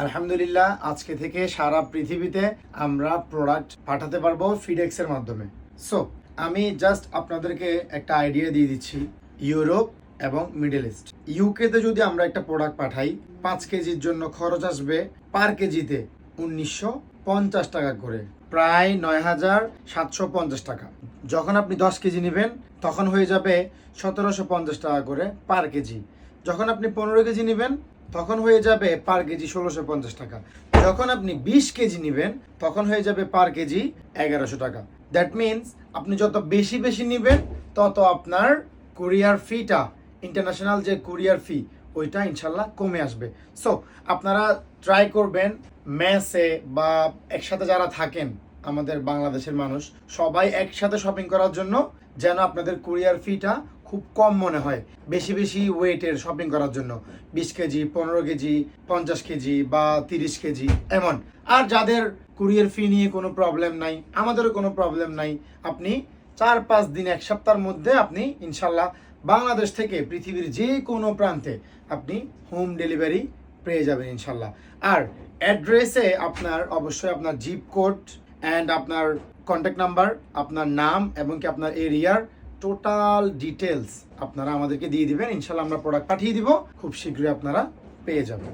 আলহামদুলিল্লাহ, আজকে থেকে সারা পৃথিবীতে আমরা প্রোডাক্ট পাঠাতে পারবো ফিডেক্স এর মাধ্যমে। সো আমি জাস্ট আপনাদেরকে একটা আইডিয়া দিয়ে দিচ্ছি। ইউরোপ এবং মিডল ইস্ট, ইউকেতে যদি আমরা একটা প্রোডাক্ট পাঠাই, 5 কেজির জন্য খরচ আসবে পার কেজিতে 1950 টাকা করে, প্রায় 9750 টাকা। যখন আপনি 10 কেজি নেবেন তখন হয়ে যাবে 1750 টাকা করে পার কেজি। যখন আপনি 15 কেজি নেবেন তখন হয়ে যাবে পার কেজি 1650 টাকা। যখন আপনি 20 কেজি নেবেন তখন হয়ে যাবে পার কেজি 1100 টাকা। দ্যাট মিনস আপনি যত বেশি বেশি নেবেন তত আপনার কুরিয়ার ফিটা, ইন্টারন্যাশনাল যে কুরিয়ার ফি, ওইটা ইনশাল্লাহ কমে আসবে। সো আপনারা ট্রাই করবেন মেসে বা একসাথে যারা থাকেন আমাদের বাংলাদেশের মানুষ, সবাই একসাথে শপিং করার জন্য, যেন আপনাদের কুরিয়ার ফিটা খুব কম মনে হয়। বেশি বেশি ওয়েটের শপিং করার জন্য 20 কেজি, 15 কেজি, 50 কেজি বা 30 কেজি এমন। আর যাদের কুরিয়ার ফি নিয়ে কোনো প্রবলেম নাই, আমাদেরও কোনো প্রবলেম নাই, আপনি 4-5 দিন, 1 সপ্তাহের মধ্যে আপনি ইনশাল্লাহ বাংলাদেশ থেকে পৃথিবীর যে কোনো প্রান্তে আপনি হোম ডেলিভারি পেয়ে যাবেন ইনশাল্লাহ। আর অ্যাড্রেসে আপনার অবশ্যই আপনার জিপ কোড অ্যান্ড আপনার কন্ট্যাক্ট নাম্বার, আপনার নাম এবং কি আপনার এরিয়ার টোটাল ডিটেলস আপনারা আমাদেরকে দিয়ে দিবেন। ইনশাল্লাহ আমরা প্রোডাক্ট পাঠিয়ে দিব, খুব শীঘ্রই আপনারা পেয়ে যাবেন।